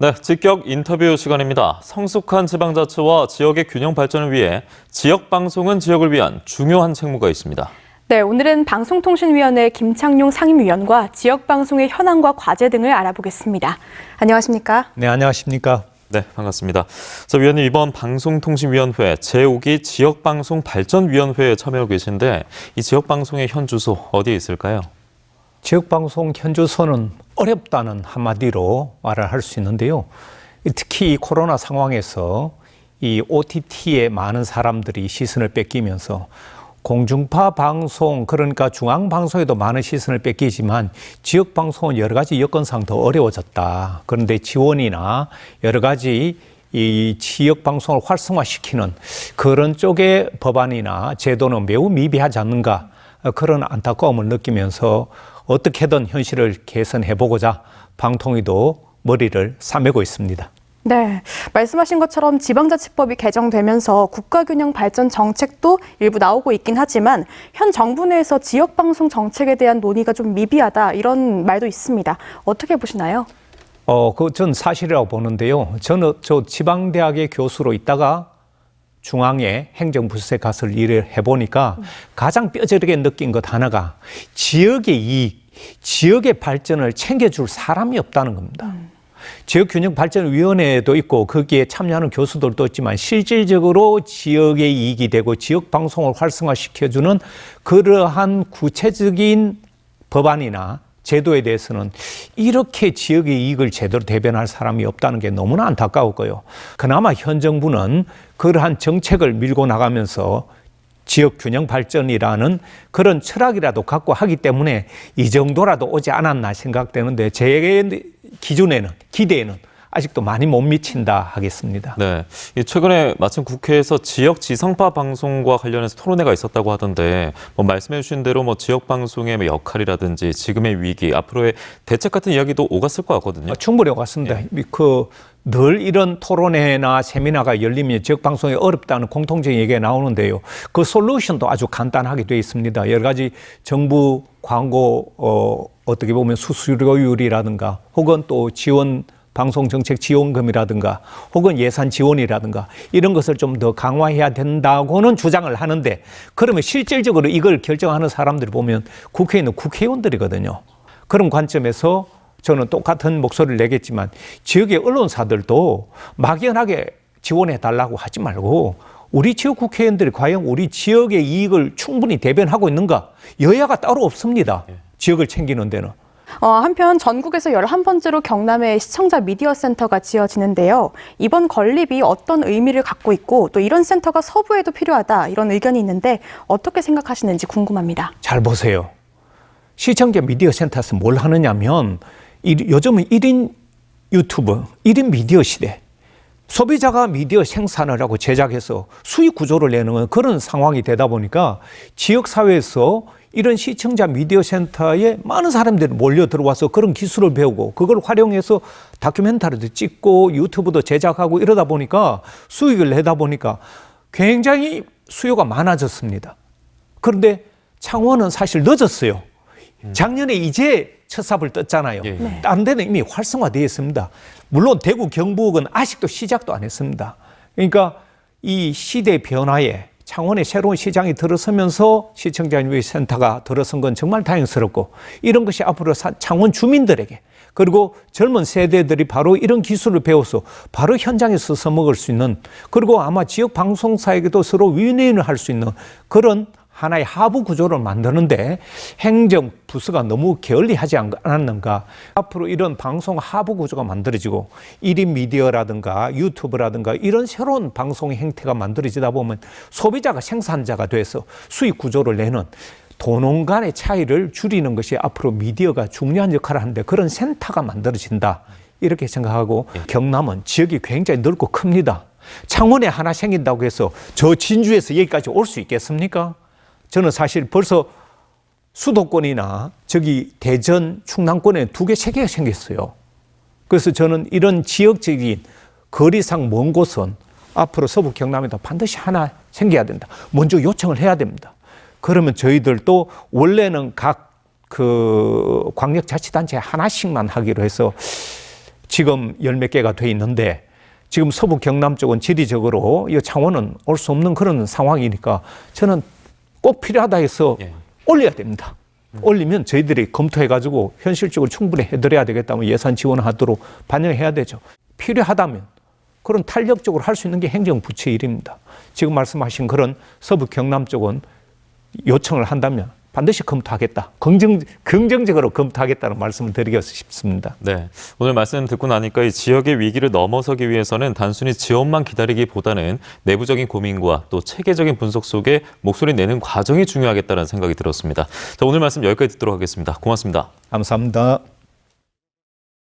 네, 직격 인터뷰 시간입니다. 성숙한 지방자치와 지역의 균형 발전을 위해 지역방송은 지역을 위한 중요한 책무가 있습니다. 네, 오늘은 방송통신위원회 김창룡 상임위원과 지역방송의 현황과 과제 등을 알아보겠습니다. 안녕하십니까? 네, 안녕하십니까? 네, 반갑습니다. 자, 위원님 이번 방송통신위원회 제5기 지역방송발전위원회에 참여하고 계신데 이 지역방송의 현 주소 어디에 있을까요? 지역방송 현주소는 어렵다는 한마디로 말을 할 수 있는데요. 특히 이 코로나 상황에서 이 OTT에 많은 사람들이 시선을 뺏기면서 공중파 방송, 그러니까 중앙방송에도 많은 시선을 뺏기지만 지역방송은 여러 가지 여건상 더 어려워졌다. 그런데 지원이나 여러 가지 이 지역방송을 활성화시키는 그런 쪽의 법안이나 제도는 매우 미비하지 않는가, 그런 안타까움을 느끼면서 어떻게든 현실을 개선해보고자 방통위도 머리를 싸매고 있습니다. 네, 말씀하신 것처럼 지방자치법이 개정되면서 국가균형 발전 정책도 일부 나오고 있긴 하지만 현 정부 내에서 지역방송 정책에 대한 논의가 좀 미비하다 이런 말도 있습니다. 어떻게 보시나요? 전 사실이라고 보는데요. 저는 지방대학의 교수로 있다가 중앙의 행정부서에 가서 일을 해보니까 가장 뼈저리게 느낀 것 하나가 지역의 이익, 지역의 발전을 챙겨줄 사람이 없다는 겁니다. 지역균형발전위원회도 있고 거기에 참여하는 교수들도 있지만 실질적으로 지역의 이익이 되고 지역방송을 활성화시켜주는 그러한 구체적인 법안이나 제도에 대해서는 이렇게 지역의 이익을 제대로 대변할 사람이 없다는 게 너무나 안타까웠고요. 그나마 현 정부는 그러한 정책을 밀고 나가면서 지역균형 발전이라는 그런 철학이라도 갖고 하기 때문에 이 정도라도 오지 않았나 생각되는데 제 기대에는 아직도 많이 못 미친다 하겠습니다. 네, 최근에 마침 국회에서 지역 지성파 방송과 관련해서 토론회가 있었다고 하던데 말씀해 주신 대로 지역 방송의 역할이라든지 지금의 위기, 앞으로의 대책 같은 이야기도 오갔을 것 같거든요. 충분히 오갔습니다. 늘 이런 토론회나 세미나가 열리면 지역방송이 어렵다는 공통적인 얘기가 나오는데요. 그 솔루션도 아주 간단하게 되어 있습니다. 여러 가지 정부 광고 어떻게 보면 수수료율이라든가 혹은 또 지원 방송정책 지원금이라든가 혹은 예산 지원이라든가 이런 것을 좀 더 강화해야 된다고는 주장을 하는데 그러면 실질적으로 이걸 결정하는 사람들이 보면 국회에 있는 국회의원들이거든요. 그런 관점에서 저는 똑같은 목소리를 내겠지만 지역의 언론사들도 막연하게 지원해달라고 하지 말고 우리 지역 국회의원들이 과연 우리 지역의 이익을 충분히 대변하고 있는가? 여야가 따로 없습니다. 지역을 챙기는 데는. 한편 전국에서 11번째로 경남에 시청자 미디어 센터가 지어지는데요. 이번 건립이 어떤 의미를 갖고 있고 또 이런 센터가 서부에도 필요하다 이런 의견이 있는데 어떻게 생각하시는지 궁금합니다. 잘 보세요. 시청자 미디어 센터에서 뭘 하느냐면 요즘은 1인 유튜브, 1인 미디어 시대. 소비자가 미디어 생산을 하고 제작해서 수익 구조를 내는 그런 상황이 되다 보니까 지역사회에서 이런 시청자 미디어 센터에 많은 사람들이 몰려 들어와서 그런 기술을 배우고 그걸 활용해서 다큐멘터리도 찍고 유튜브도 제작하고 이러다 보니까 수익을 내다 보니까 굉장히 수요가 많아졌습니다. 그런데 창원은 사실 늦었어요. 작년에 이제 첫 삽을 떴잖아요. 다른 데는 이미 활성화되어 있습니다. 물론 대구 경북은 아직도 시작도 안 했습니다. 그러니까 이 시대 변화에 창원에 새로운 시장이 들어서면서 시청자 미디어 센터가 들어선 건 정말 다행스럽고 이런 것이 앞으로 창원 주민들에게 그리고 젊은 세대들이 바로 이런 기술을 배워서 바로 현장에서 써먹을 수 있는 그리고 아마 지역 방송사에게도 서로 윈윈을 할 수 있는 그런 하나의 하부 구조를 만드는데 행정부서가 너무 게을리하지 않았는가. 앞으로 이런 방송 하부 구조가 만들어지고 1인 미디어라든가 유튜브라든가 이런 새로운 방송 행태가 만들어지다 보면 소비자가 생산자가 돼서 수익 구조를 내는 도농 간의 차이를 줄이는 것이 앞으로 미디어가 중요한 역할을 하는데 그런 센터가 만들어진다. 이렇게 생각하고 경남은 지역이 굉장히 넓고 큽니다. 창원에 하나 생긴다고 해서 저 진주에서 여기까지 올 수 있겠습니까? 저는 사실 벌써 수도권이나 저기 대전, 충남권에 2개, 3개가 생겼어요. 그래서 저는 이런 지역적인 거리상 먼 곳은 앞으로 서부 경남에도 반드시 하나 생겨야 된다. 먼저 요청을 해야 됩니다. 그러면 저희들도 원래는 각 광역자치단체에 하나씩만 하기로 해서 지금 열 몇 개가 돼 있는데 지금 서부 경남 쪽은 지리적으로 이 창원은 올 수 없는 그런 상황이니까 저는 꼭 필요하다 해서 예. 올려야 됩니다. 올리면 저희들이 검토해가지고 현실적으로 충분히 해드려야 되겠다면 예산 지원하도록 반영해야 되죠. 필요하다면 그런 탄력적으로 할 수 있는 게 행정부처의 일입니다. 지금 말씀하신 그런 서부 경남 쪽은 요청을 한다면 반드시 검토하겠다. 긍정적으로 검토하겠다는 말씀을 드리고 싶습니다. 네, 오늘 말씀 듣고 나니까 이 지역의 위기를 넘어서기 위해서는 단순히 지원만 기다리기보다는 내부적인 고민과 또 체계적인 분석 속에 목소리 내는 과정이 중요하겠다는 생각이 들었습니다. 자, 오늘 말씀 여기까지 듣도록 하겠습니다. 고맙습니다. 감사합니다.